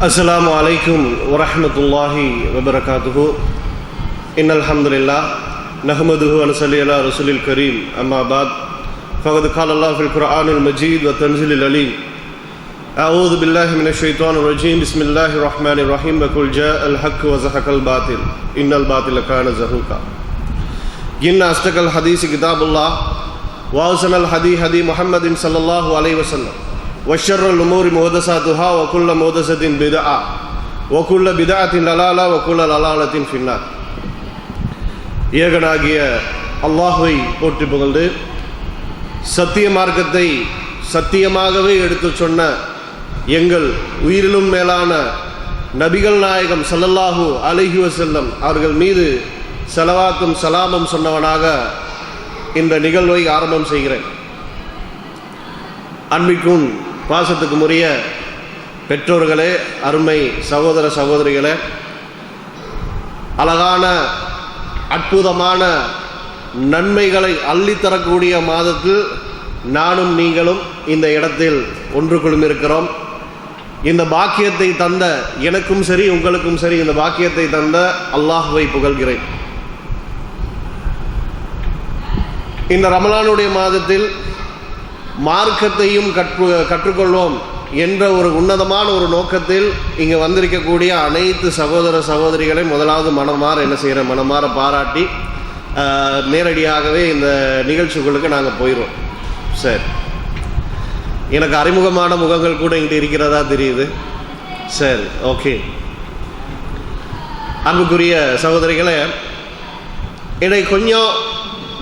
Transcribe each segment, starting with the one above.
Assalamu alaikum wa rahmatullahi wa barakatuhu. Innal hamdalillah nahmaduhu wa nusalli ala rasulil kareem amma ba'd. Faqad qala Allah fil Qur'anil Majid wa tanzilil alim. A'udhu billahi minash shaitanir rajim. Bismillahir rahmanir rahim. Wa qul ja'al haqq wa zahaqal batil. Innal batila kana zahuqa. Inna asdaqal hadisi kitabullah wa ahsanal hadi Muhammadin sallallahu alaihi wasallam. وَشَرَّ الْأُمُورِ مُحْدَثَاتُهَا وَكُلُّ مُحْدَثَةٍ بِدْعَةٌ وَكُلُّ بِدْعَةٍ ضَلَالَةٌ وَكُلُّ ضَلَالَةٍ فِي النَّارِ. ஏகனாகிய அல்லாஹ்வை போற்றி புகழ்ந்து சத்திய மார்க்கத்தை சத்தியமாகவே எடுத்துச் சொன்ன எங்கள் உயிரிலும் மேலான நபிகள் நாயகம் ஸல்லல்லாஹு அலைஹி வஸல்லம் அவர்கள் மீது ஸலவாத்தும் சலாமும் சொன்னவனாக இந்த நிகழ்வை ஆரம்பம் செய்கிறேன். அன்பிற்கும் பாசத்துக்கும் உரிய பெற்றோர்களே, அருமை சகோதர சகோதரிகளே, அழகான அற்புதமான நன்மைகளை அள்ளித்தரக்கூடிய மாதத்தில் நானும் நீங்களும் இந்த இடத்தில் ஒன்று குழுமிருக்கிறோம். இந்த பாக்கியத்தை தந்த எனக்கும் சரி உங்களுக்கும் சரி இந்த பாக்கியத்தை தந்த அல்லாஹ்வை புகழ்கிறேன். இந்த ரமலானுடைய மாதத்தில் மார்க்கத்தையும் கற்றுக்கொள்வோம் என்ற ஒரு உன்னதமான ஒரு நோக்கத்தில் இங்கே வந்திருக்கக்கூடிய அனைத்து சகோதர சகோதரிகளை முதலாவது மனமாற பாராட்டி நேரடியாகவே இந்த நிகழ்ச்சிகளுக்கு நாங்கள் போயிடுவோம். சரி, எனக்கு அறிமுகமான முகங்கள் கூட இங்கே இருக்கிறதா தெரியுது. சரி, ஓகே. அன்புக்குரிய சகோதரிகளே, என்னை கொஞ்சம்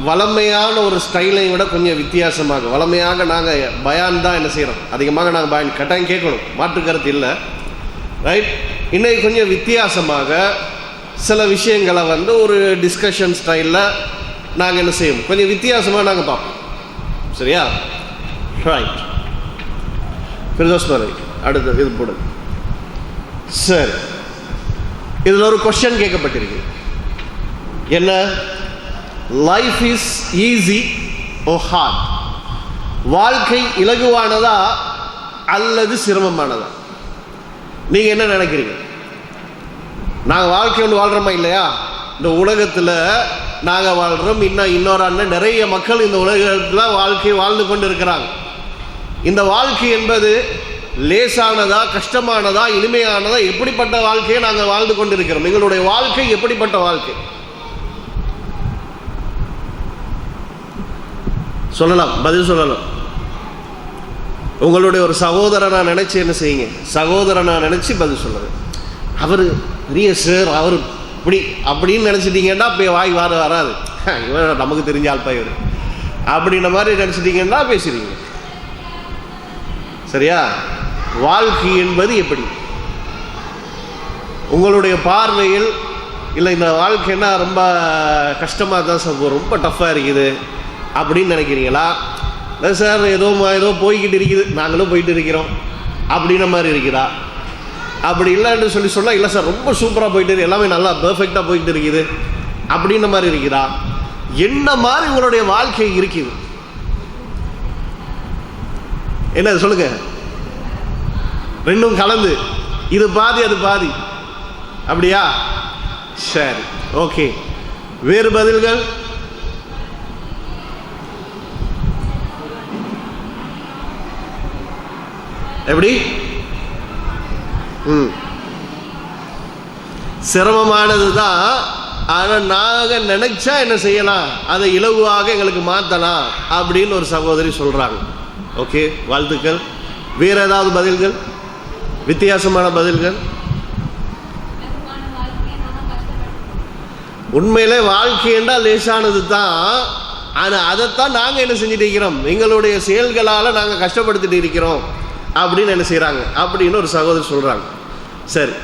வளமையான ஒரு ஸ்டைலை விட கொஞ்சம் வித்தியாசமாக வளமையாக நாங்கள் பயான் தான் என்ன செய்கிறோம், அதிகமாக நாங்கள் பயான் கட்டாயம் கேட்கணும், மாற்று கருத்து இல்லை, ரைட். இன்னைக்கு கொஞ்சம் வித்தியாசமாக சில விஷயங்களை ஒரு டிஸ்கஷன் ஸ்டைலில் நாங்கள் என்ன செய்வோம், கொஞ்சம் வித்தியாசமாக நாங்கள் பார்ப்போம். சரியா? ரைட். ஃபிர்தௌஸ் மாதிரி அடுத்து இது போடு. சரி, இதில் ஒரு கொஸ்டின் கேட்கப்பட்டிருக்கு. என்ன? Life is easy or hard? வாழ்க்கை இலகுவானதா அல்லது சிரமமானதா? நீங்கள் என்ன நினைக்கிறீங்க? நாங்கள் வாழ்க்கை ஒன்று வாழ்கிறோமா இல்லையா? இந்த உலகத்தில் நாங்கள் வாழ்கிறோம், இன்னொரு அண்ணன் நிறைய மக்கள் இந்த உலகத்தில் வாழ்க்கை வாழ்ந்து கொண்டு இருக்கிறாங்க. இந்த வாழ்க்கை என்பது லேசானதா, கஷ்டமானதா, இனிமையானதா, எப்படிப்பட்ட வாழ்க்கையை நாங்கள் வாழ்ந்து கொண்டு இருக்கிறோம்? எங்களுடைய வாழ்க்கை எப்படிப்பட்ட வாழ்க்கை சொல்லலாம், பதில் சொல்லலாம். உங்களுடைய ஒரு சகோதரனா நினைச்சு என்ன செய்யுங்க, சகோதரனா நினைச்சு பதில் சொல்லுங்க. அவர் பெரிய சார், அவர் இப்படி அப்படின்னு நினைச்சிட்டீங்கன்னா இப்போ வாய் வராது. இவர் நமக்கு தெரிஞ்ச ஆள்பா இவர் அப்படின்ற மாதிரி நினைச்சிட்டீங்கன்னா பேசுறீங்க. சரியா? வாழ்க்கை என்பது எப்படி உங்களுடைய பார்வையில்? இல்லை இந்த வாழ்க்கைன்னா ரொம்ப கஷ்டமாக தான் சார், ரொம்ப டஃப்பாக இருக்குது அப்படின்னு நினைக்கிறீங்களா? இல்லை சார் ஏதோ போய்கிட்டு இருக்குது, நாங்களும் போயிட்டு இருக்கிறோம் அப்படின்ற மாதிரி இருக்கிறா? அப்படி இல்லைன்னு சொன்னால் இல்லை சார் ரொம்ப சூப்பராக போயிட்டு இருக்கு, எல்லாமே நல்லா பெர்ஃபெக்டாக போயிட்டு இருக்குது அப்படின்ற மாதிரி இருக்கிறா? என்ன மாதிரி உங்களுடைய வாழ்க்கை இருக்குது? என்ன சொல்லுங்க. ரெண்டும் கலந்து, இது பாதி அது பாதி, அப்படியா? சரி, ஓகே. வேறு பதில்கள்? எப்படி? சிரமமானது தான், ஆனால் நாங்கள் நினைச்சா என்ன செய்யலாம், அதை இலகுவாக எங்களுக்கு மாற்றலாம் அப்படின்னு ஒரு சகோதரி சொல்கிறாங்க. ஓகே, வாழ்த்துக்கள். வேறு ஏதாவது பதில்கள், வித்தியாசமான பதில்கள்? உண்மையிலே வாழ்க்கை என்றால் லேசானது தான், ஆனால் அதைத்தான் நாங்கள் என்ன செஞ்சுட்டு இருக்கிறோம், எங்களுடைய செயல்களால் நாங்கள் கஷ்டப்படுத்திட்டு இருக்கிறோம் அப்படின்னு என்ன செய்கிறாங்க அப்படின்னு ஒரு சகோதரி சொல்கிறாங்க. சரி,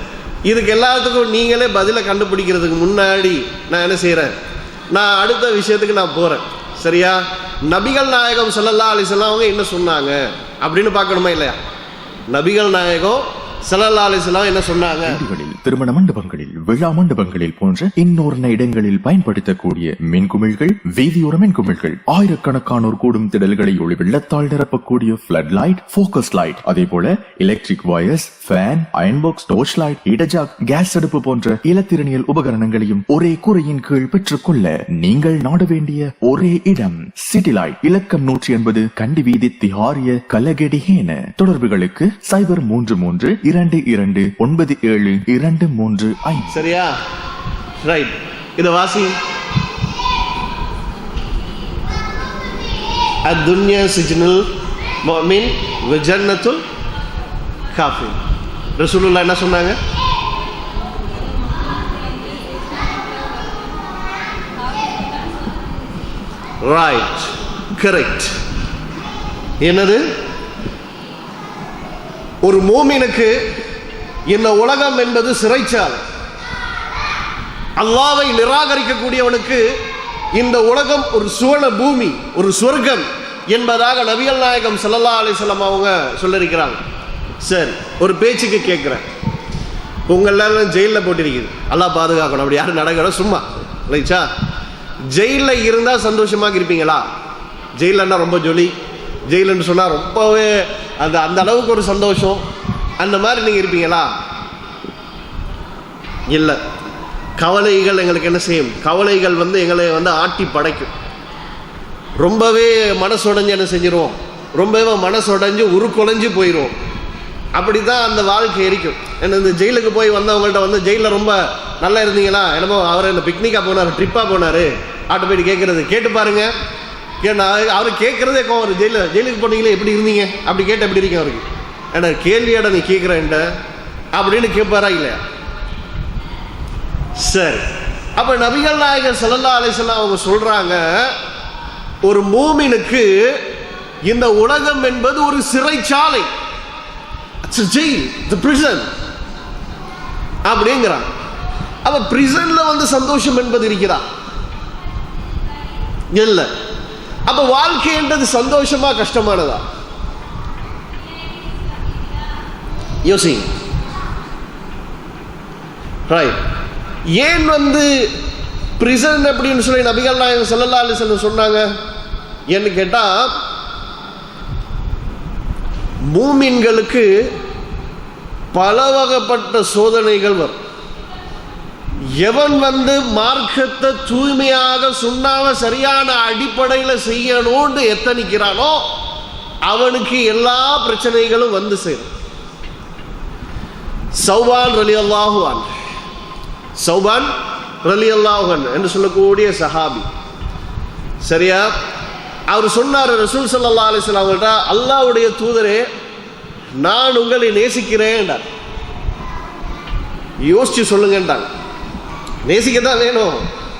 இதுக்கு எல்லாத்துக்கும் நீங்களே பதிலை கண்டுபிடிக்கிறதுக்கு முன்னாடி நான் என்ன செய்கிறேன், நான் அடுத்த விஷயத்துக்கு நான் போகிறேன். சரியா? நபிகள் நாயகம் ஸல்லல்லாஹு அலைஹி வஸல்லம் அவங்க என்ன சொன்னாங்க அப்படின்னு பார்க்கணுமா இல்லையா? நபிகள் நாயகம் ஸல்லல்லாஹு அலைஹி வஸல்லம் என்ன சொன்னாங்க? திருமண மண்டபங்களில், விழா மண்டபங்களில் போன்ற இன்னொரு இடங்களில் பயன்படுத்தக்கூடிய மின்குமிழ்கள், வீதியோர மின்குமிழ்கள், ஆயிரக்கணக்கானோர் கூடும் திடல்களை ஒளி வெள்ளத்தால் நிரப்பக்கூடிய ஃபிளட் லைட், போக்கஸ் லைட், அதே போல electric wires, fan, iron box, torch light, இடஜாக், கேஸ் அடுப்பு போன்ற இலத்திரனியல் உபகரணங்களையும் ஒரே கூரையின் கீழ் பெற்றுக்கொள்ள நீங்கள் நாட வேண்டிய ஒரே இடம் சிட்டி லைட். இலக்கம் 180 கண்டி வீதி, திஹாரிய, கலகெடிஹேன. தொடர்புகளுக்கு 033229723. சரியா? ரைட். இத வாசி. அத்துன்யா சிஜ்னுல் முஃமின் வ ஜன்னத்துல் காஃபிர். ரசூலுல்லாஹ் என்ன சொன்னாங்க? Right, correct. என்னது? ஒரு மூமினுக்கு இந்த உலகம் என்பது சிறைச்சாலை. அல்லாஹ்வை நிராகரிக்கக்கூடியவனுக்கு இந்த உலகம் ஒரு சுவன பூமி, ஒரு சொர்க்கம் என்பதாக நபிகள் நாயகம் ஸல்லல்லாஹு அலைஹி வஸல்லம் அவங்க சொல்லியிருக்கிறாங்க. சரி, ஒரு பேச்சுக்கு கேட்குறேன். உங்களெல்லாம் ஜெயிலில் போட்டிருக்குது, அல்லாஹ் பாதுகாக்கணும், அப்படி யாரும் நடக்கணும் சும்மா ரைச்சா? ஜெயிலில் இருந்தால் சந்தோஷமாக இருப்பீங்களா? ஜெயிலன்னா ரொம்ப ஜொலி, ஜெயிலுன்னு சொன்னால் ரொம்பவே அந்த அளவுக்கு ஒரு சந்தோஷம், அந்த மாதிரி நீங்கள் இருப்பீங்களா? இல்லை. கவலைகள் எங்களுக்கு என்ன செய்யும்? கவலைகள் எங்களை ஆட்டி படைக்கும். ரொம்பவே மனசுடைஞ்சு என்ன செஞ்சிருவோம்? ரொம்பவே மனசுடைஞ்சு உருக்குலைஞ்சு போயிடுவோம். அப்படி தான் அந்த வாழ்க்கை இருக்கும். ஏன்னா இந்த ஜெயிலுக்கு போய் வந்தவங்கள்ட்ட ஜெயிலில் ரொம்ப நல்லா இருந்தீங்களா, என்னமோ அவர் இந்த பிக்னிக்காக போனார், ட்ரிப்பாக போனார், ஆட்ட போயிட்டு கேட்குறது கேட்டு பாருங்க. அவர் கேட்குறதே கோவம். ஜெயிலுக்கு போனீங்களே எப்படி இருந்தீங்க அப்படி கேட்டு எப்படி இருக்கீங்க அவருக்கு? ஏன்னா கேள்வியாட நீ கேட்குறேன்ட்ட அப்படின்னு கேட்பாரா இல்லையா? சரி, அப்போ நபிகள் நாயகம் ஸல்லல்லாஹு அலைஹி வஸல்லம் அவங்க சொல்றாங்க, ஒரு மூமினுக்கு இந்த உலகம் என்பது ஒரு சிறைச்சாலை, ஜெயில், பிரிசன் அப்படிங்கிறாங்க. அப்ப பிரிசன்ல சந்தோஷம் என்பது இருக்கிறா? இல்லை. அப்ப வாழ்க்கை என்றது சந்தோஷமா கஷ்டமானதா? யோசிங்க. ரைட். ஏன் பிரிசன் அப்படின்னு சொல்லி நபிகள் நாயகம் ஸல்லல்லாஹு அலைஹி வஸல்லம் சொன்னாங்க என்று கேட்டா, மூமின்களுக்கு பல வகைப்பட்ட சோதனைகள் வரும். எவன் மார்க்கத்தை தூய்மையாக சுண்ணாவ சரியான அடிப்படையில் செய்யணும்னு எத்தனிக்கிறானோ அவனுக்கு எல்லா பிரச்சனைகளும் சேரும். சௌபான் ரலியல்லாஹு அன்ஹு, சௌபான் ரலியல்லாஹு அன்ஹு என்று சொல்லக்கூடிய சஹாபி, சரியா? அவர் சொன்னார் ரசூல் ஸல்லல்லாஹு அலைஹி வஸல்லம் அவங்கள்ட்ட, அல்லாஹ்வுடைய தூதரே, நான் உங்களை நேசிக்கிறேன். யோசிச்சு சொல்லுங்கன்றாங்க. நேசிக்கத்தான் வேணும்.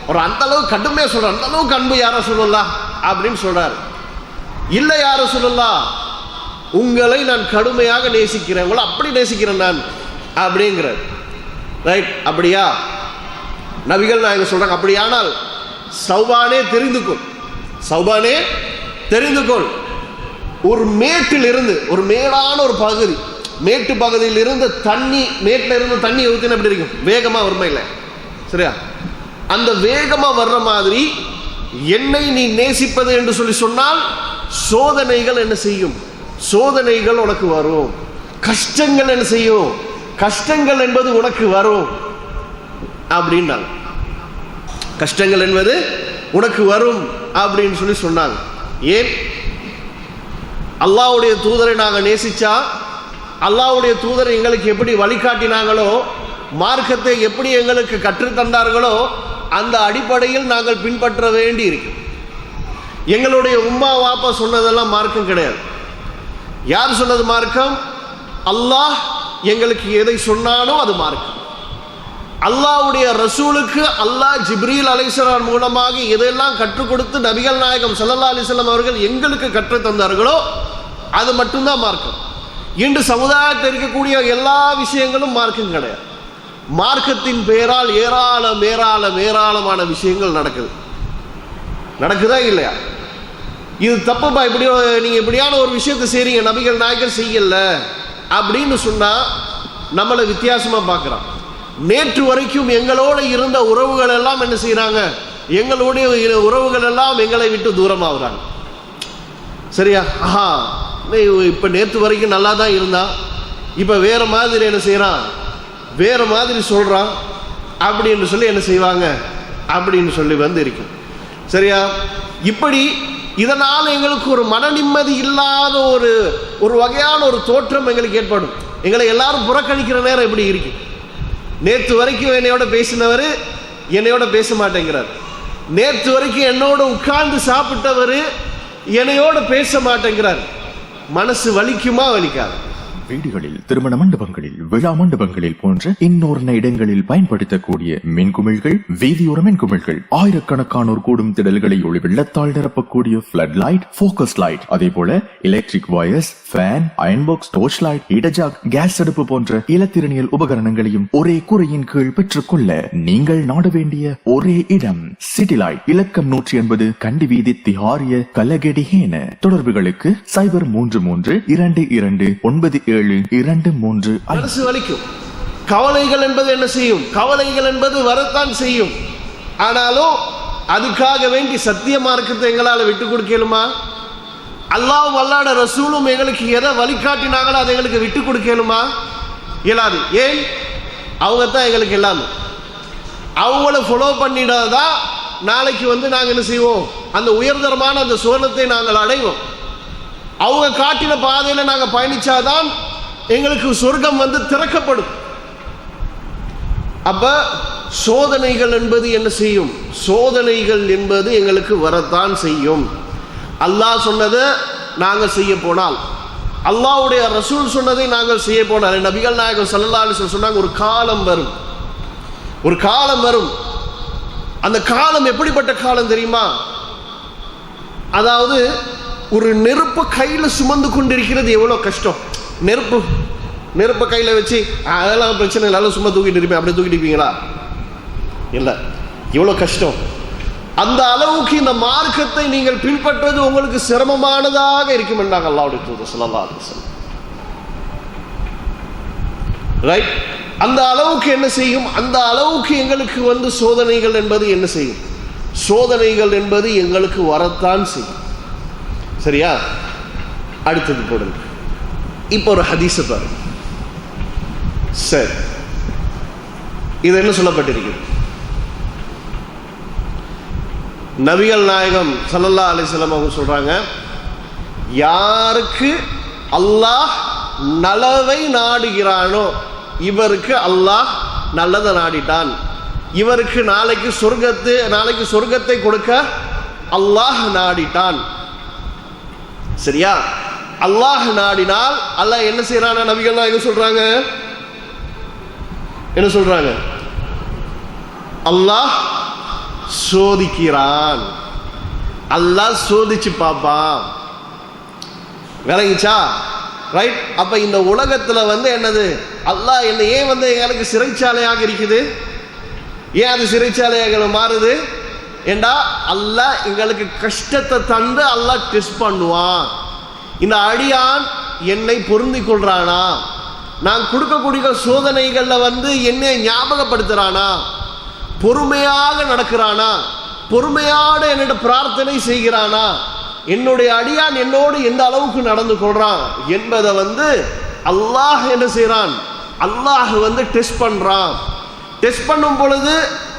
ஒரு அந்த அளவுக்கு கடுமையா சொல்ற, அந்த அளவுக்கு அன்பு யார சொல்லலாம் அப்படின்னு சொல்றாரு. இல்லை யார சொல்லலாம், உங்களை நான் கடுமையாக நேசிக்கிறேன், உங்களை அப்படி நேசிக்கிறேன் நான் அப்படிங்கிறார். ரைட். அப்படியா? நபிகள் நாயகம் சொல்றாங்க, அப்படியானால் சௌபானே தெரிந்துக்கொள், சௌபானே தெரிந்துக்கொள், ஒரு மேட்டில் இருந்து, ஒரு மேலான ஒரு பகுதி, மேட்டு பகுதியில் இருந்து தண்ணி, மேட்டில் இருந்து தண்ணி ஊற்றின எப்படி இருக்கும்? வேகமாக வருமா இல்லை? சரியா? அந்த வேகமா வர்ற மாதிரி என்னை நீ நேசிப்பது என்று சொல்லி சொன்னால் சோதனைகள் என்ன செய்யும்? சோதனைகள் உனக்கு வரும். கஷ்டங்கள் என்ன செய்யும்? கஷ்டங்கள் என்பது உனக்கு வரும் அப்படின்னாங்க. கஷ்டங்கள் என்பது உனக்கு வரும் அப்படின்னு சொல்லி சொன்னாங்க. ஏன்? அல்லாஹ்வுடைய தூதரை நாங்கள் நேசிச்சா, அல்லாஹ்வுடைய தூதரை எங்களுக்கு எப்படி வழிகாட்டினாங்களோ, மார்க்கத்தை எப்படி எங்களுக்கு கற்றுத்தந்தார்களோ அந்த அடிப்படையில் நாங்கள் பின்பற்ற வேண்டி இருக்கு. எங்களுடைய உம்மா வாப்பா சொன்னதெல்லாம் மார்க்கம் கிடையாது. யார் சொன்னது மார்க்கம்? அல்லாஹ் எங்களுக்கு எதை சொன்னானோ அது மார்க்கம். அல்லாஹ்வுடைய ரசூலுக்கு அல்லாஹ் ஜிப்ரீல் அலைஹிஸ்ஸலாம் மூலமாக எதெல்லாம் கற்றுக் கொடுத்து நபிகள் நாயகம் ஸல்லல்லாஹு அலைஹி வஸல்லம் அவர்கள் எங்களுக்கு கற்றுத் தந்தார்களோ அது மட்டும்தான் மார்க்கம். இன்று சமுதாயத்தில் இருக்கக்கூடிய எல்லா விஷயங்களும் மார்க்கம் கிடையாது. மார்க்கத்தின் பெயரால் ஏராளமான விஷயங்கள் நடக்குதா இல்லையா? இது தப்புப்பா, நீங்க இப்படியான ஒரு விஷயத்தை செய்றீங்க, நபிகள் நாயகர் செய்யல அப்படின்னு சொன்னா நம்மளை வித்தியாசமா பார்க்கிறான். நேற்று வரைக்கும் எங்களோட இருந்த உறவுகள் எல்லாம் என்ன செய்யறாங்க? எங்களுடைய உறவுகள் எல்லாம் எங்களை விட்டு தூரமாகறாங்க. சரியா? ஆஹா, இப்ப நேற்று வரைக்கும் நல்லா தான் இருந்தா, இப்ப வேற மாதிரி என்ன செய்யறான், வேற மாதிரி சொல்றான் அப்படின்னு சொல்லி என்ன செய்வாங்க அப்படின்னு சொல்லி வந்து இருக்கும். சரியா? இப்படி இதனால் எங்களுக்கு ஒரு மன நிம்மதி இல்லாத ஒரு வகையான ஒரு தோற்றம் எங்களுக்கு ஏற்படும். எங்களை எல்லாரும் புறக்கணிக்கிற நேரம் எப்படி இருக்கு? நேற்று வரைக்கும் என்னையோட பேசினவர் என்னையோட பேச மாட்டேங்கிறார். நேற்று வரைக்கும் என்னோட உட்கார்ந்து சாப்பிட்டவர் என்னையோட பேச மாட்டேங்கிறார். மனசு வலிக்குமா வலிக்காது? வீடுகளில், திருமண மண்டபங்களில், விழா மண்டபங்களில் போன்ற இன்னொரு இடங்களில் பயன்படுத்தக்கூடிய மின்குமிழ்கள், வீதியோர மின்குமிழ்கள், ஆயிரக்கணக்கானோர் கூடும் திடல்களை ஒளி வெள்ளத்தால் நிரப்பக்கூடிய ஃபிளட் லைட், போக்கஸ் லைட், அதே போல electric wires, fan, iron box, torch light, இடஜாக், கேஸ் அடுப்பு போன்ற இலத்திரனியல் உபகரணங்களையும் ஒரே கூரையின் கீழ் பெற்றுக்கொள்ள நீங்கள் நாட வேண்டிய ஒரே இடம் சிட்டி லைட். இலக்கம் 180, கண்டி வீதி, திஹாரிய, கலகெடிஹேன. தொடர்புகளுக்கு 0332297223. மனசு வலிக்கும். கவலைகள் என்பது என்ன செய்யும்? கவலைகள் என்பது வரத்தான் செய்யும். ஆனாலும் அதுக்காக வேண்டி சத்திய மார்க்கத்தை எங்களால் விட்டு கொடுக்கலுமா? அல்லாஹ்வும் அல்லாஹ்வுடைய ரசூலும் எங்களுக்கு எதை வழிகாட்டினாங்களோ அதை எங்களுக்கு விட்டு கொடுக்கலுமா? இயலாது. ஏன்? அவங்க தான் எங்களுக்கு எல்லாமே. அவங்கள ஃபாலோ பண்ணிடாதான் நாளைக்கு வந்து நாங்கள் என்ன செய்வோம்? அந்த உயர்தரமான அந்த சுவனத்தை நாங்கள் அடைவோம். அவங்க காட்டின பாதையில நாங்கள் பயணிச்சாதான் எங்களுக்கு சொர்க்கம் வந்து திறக்கப்படும். அப்ப சோதனைகள் என்பது என்ன செய்யும்? சோதனைகள் என்பது எங்களுக்கு வரத்தான் செய்யும். அல்லாஹ் சொன்னதை நாங்கள் செய்ய போனால், அல்லாஹ்வுடைய ரசூல் சொன்னதை நாங்கள் செய்ய போனால், நபிகள் நாயகம் ஸல்லல்லாஹு அலைஹி வஸல்லம் சொன்னாங்க, ஒரு காலம் வரும். அந்த காலம் எப்படிப்பட்ட காலம் தெரியுமா? அதாவது ஒரு நெருப்பு கையில சுமந்து கொண்டிருக்கிறது எவ்வளவு கஷ்டம். நெருப்பு கையில வச்சு அதெல்லாம் பிரச்சனை இல்லை, சும்மா தூக்கிட்டு இருப்பேன், அப்படியே தூக்கிட்டு இருப்பீங்களா? இல்லை, எவ்வளவு கஷ்டம். அந்த அளவுக்கு இந்த மார்க்கத்தை நீங்கள் பின்பற்றுவது உங்களுக்கு சிரமமானதாக இருக்கும் என்றாங்க அல்லாஹ்வுடைய தூதர் ஸல்லல்லாஹு அலைஹி வஸல்லம். ரைட்? அந்த அளவுக்கு என்ன செய்யும்? அந்த அளவுக்கு எங்களுக்கு வந்து சோதனைகள் என்பது என்ன செய்யும்? சோதனைகள் என்பது எங்களுக்கு வரத்தான் செய்யும். சரியா? அடுத்தது போடுங்க. இப்போ ஒரு ஹதீஸ் பாருங்க. சரி, இது என்ன சொல்லப்பட்டிருக்கு? நபிகள் நாயகம் ஸல்லல்லாஹு அலைஹி வஸல்லம் அவங்க சொல்றாங்க, யாருக்கு அல்லாஹ் நலவை நாடுகிறானோ இவருக்கு அல்லாஹ் நல்லதை நாடிட்டான். இவருக்கு நாளைக்கு சொர்க்கத்தை கொடுக்க அல்லாஹ் நாடிட்டான். சரியா? அல்லாஹ் நாடினால் அல்லாஹ் என்ன செய்யறான? நபிகள் நாயகம் சொல்றாங்க, என்ன சொல்றாங்க? அல்லாஹ் சோதிக்கிறான். அல்லாஹ் சோதிச்சு பாப்பான். விளங்கிச்சா? ரைட்? அப்ப இந்த உலகத்துல வந்து என்னது? அல்லாஹ் என்ன ஏன் வந்து எங்களுக்கு சிறைச்சாலையாக இருக்குது? ஏன் அது சிறைச்சாலையாக மாறுது? ஏண்டா அல்லாஹ் எங்களுக்கு கஷ்டத்தை தந்து அல்லாஹ் டெஸ்ட் பண்ணுவான். இந்த அடியான் என்னை பொருந்தி கொள்றானா, நான் கொடுக்கக்கூடிய சோதனைகள்ல வந்து என்னை ஞாபகப்படுத்துறானா, பொறுமையாக நடக்கிறானா, பொறுமையான என்னோட பிரார்த்தனை செய்கிறானா, என்னுடைய அடியான் என்னோடு எந்த அளவுக்கு நடந்து கொள்றான் என்பதை வந்து அல்லாஹ் என்ன செய்யறான்? அல்லாஹ் வந்து டெஸ்ட் பண்றான். டெஸ்ட் பண்ணும் பொழுது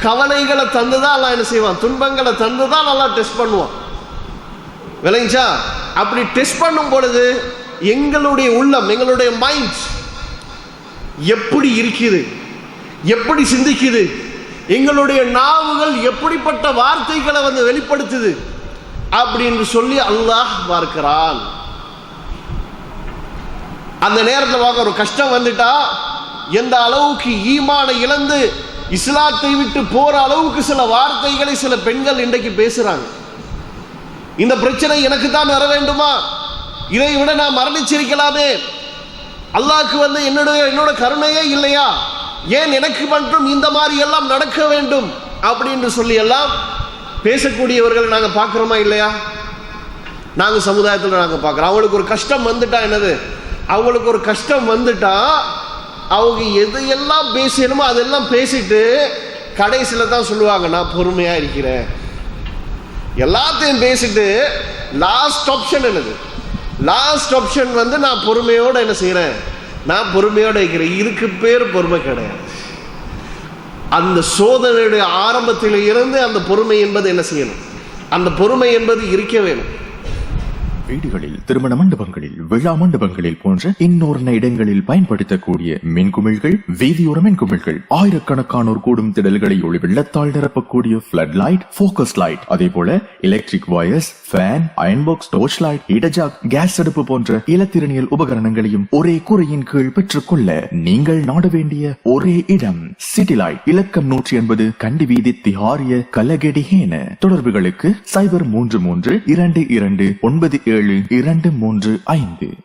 கவலைகளை தந்துதான் அல்லாஹ் என்ன செய்வான்? துன்பங்களை தந்துதான் அல்லாஹ் டெஸ்ட் பண்ணுவான். விளங்கிச்சா? அப்படி டெஸ்ட் பண்ணும் பொழுது எங்களுடைய உள்ளம், எங்களுடைய மைண்ட் எப்படி இருக்குது, எப்படி சிந்திக்குது, எங்களுடைய நாவுகள் எப்படிப்பட்ட வார்த்தைகளை வந்து வெளிப்படுத்துது அப்படின்னு சொல்லி அல்லாஹ் பார்க்கிறான். அந்த நேரத்தில் பார்க்க ஒரு கஷ்டம் வந்துட்டா எந்த அளவுக்கு ஈமானை இழந்து இஸ்லாத்தை விட்டு போற அளவுக்கு சில வார்த்தைகளை சில பெண்கள் இன்றைக்கு பேசுறாங்க. இந்த பிரச்சனை எனக்கு தான் வர வேண்டுமா? இதை விட நான் மரணிச்சிருக்கலாமே, அல்லாஹ்க்கு வந்து என்னோட கருணையே இல்லையா ஏன் எனக்கு மட்டும் இந்த மாதிரி எல்லாம் நடக்க வேண்டும் அப்படின்னு சொல்லி எல்லாம் பேசக்கூடியவர்கள் நாங்க பார்க்கிறோமா இல்லையா? நாங்க சமுதாயத்தில் நாங்க பார்க்கிறோம். அவங்களுக்கு ஒரு கஷ்டம் வந்துட்டா என்னது, அவங்களுக்கு ஒரு கஷ்டம் வந்துட்டா அவங்க எதையெல்லாம் பேசணுமோ அதெல்லாம் பேசிட்டு கடைசியில தான் சொல்லுவாங்க நான் பொறுமையா இருக்கிறேன். எல்லாத்தையும் பேசிட்டு லாஸ்ட் ஆப்ஷன் என்னது? லாஸ்ட் ஆப்ஷன் வந்து நான் பொறுமையோட என்ன செய்யறேன், நான் பொறுமையோட இருக்கிறேன். இதுக்கு பேர் பொறுமை கிடையாது. அந்த சோதனையுடைய ஆரம்பத்தில் இருந்து அந்த பொறுமை என்பது என்ன செய்யணும், அந்த பொறுமை என்பது இருக்க வேணும். வீடுகளில், திருமண மண்டபங்களில், விழா மண்டபங்களில் போன்ற இன்னொரு இடங்களில் பயன்படுத்தக்கூடிய மின்குமிழ்கள், வீதியோர மின்குமிழ்கள், ஆயிரக்கணக்கானோர் கூடும் திடல்களை ஒளி வெள்ளத்தால் நிரப்பக்கூடிய ஃபிளட் லைட், போக்கஸ் லைட், அதே போல electric wires, fan, iron box, torch light, heater, gas அடுப்பு போன்ற இலத்திரனியல் உபகரணங்களையும் ஒரே கூரையின் கீழ் பெற்றுக்கொள்ள நீங்கள் நாட வேண்டிய ஒரே இடம் சிட்டி லைட். இலக்கம் 180 கண்டி வீதி, திஹாரிய, கலகெடிஹேன. தொடர்புகளுக்கு 033 22 97 235.